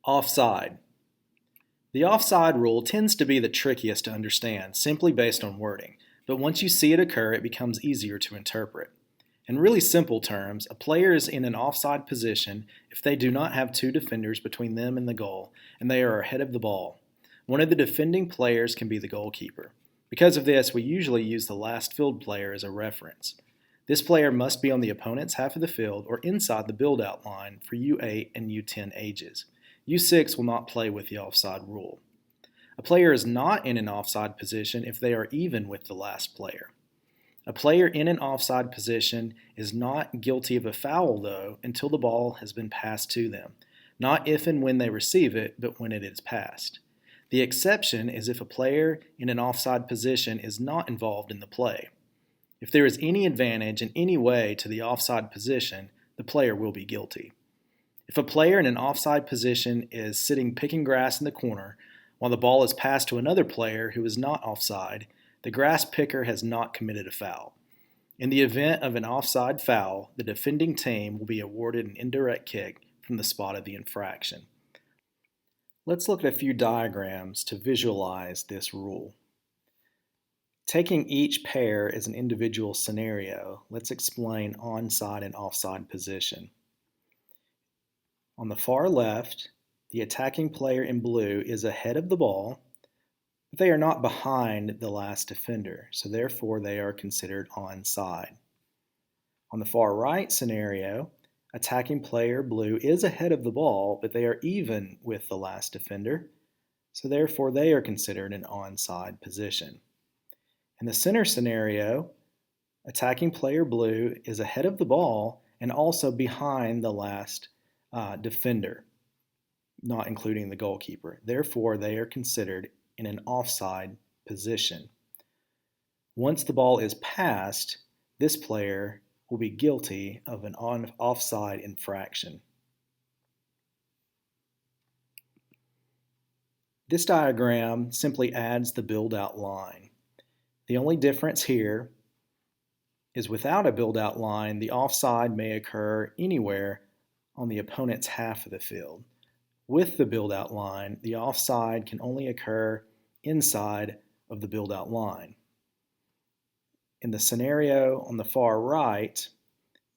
Offside. The offside rule tends to be the trickiest to understand simply based on wording, but once you see it occur, it becomes easier to interpret. In really simple terms, a player is in an offside position if they do not have two defenders between them and the goal, and they are ahead of the ball. One of the defending players can be the goalkeeper. Because of this, we usually use the last field player as a reference. This player must be on the opponent's half of the field or inside the build-out line for U8 and U10 ages. U6 will not play with the offside rule. A player is not in an offside position if they are even with the last player. A player in an offside position is not guilty of a foul, though, until the ball has been passed to them. Not if and when they receive it, but when it is passed. The exception is if a player in an offside position is not involved in the play. If there is any advantage in any way to the offside position, the player will be guilty. If a player in an offside position is sitting picking grass in the corner while the ball is passed to another player who is not offside, the grass picker has not committed a foul. In the event of an offside foul, the defending team will be awarded an indirect kick from the spot of the infraction. Let's look at a few diagrams to visualize this rule. Taking each pair as an individual scenario, let's explain onside and offside position. On the far left, the attacking player in blue is ahead of the ball, but they are not behind the last defender, so therefore they are considered onside. On the far right scenario, attacking player blue is ahead of the ball, but they are even with the last defender, so therefore they are considered an onside position. In the center scenario, attacking player blue is ahead of the ball and also behind the last defender, not including the goalkeeper. Therefore, they are considered in an offside position. Once the ball is passed, this player will be guilty of an offside infraction. This diagram simply adds the build-out line. The only difference here is without a build-out line, the offside may occur anywhere on the opponent's half of the field. With the build-out line, the offside can only occur inside of the build-out line. In the scenario on the far right,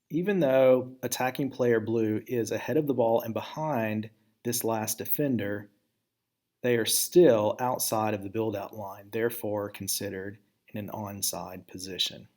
even though attacking player blue is ahead of the ball and behind this last defender, they are still outside of the build-out line, therefore considered in an onside position.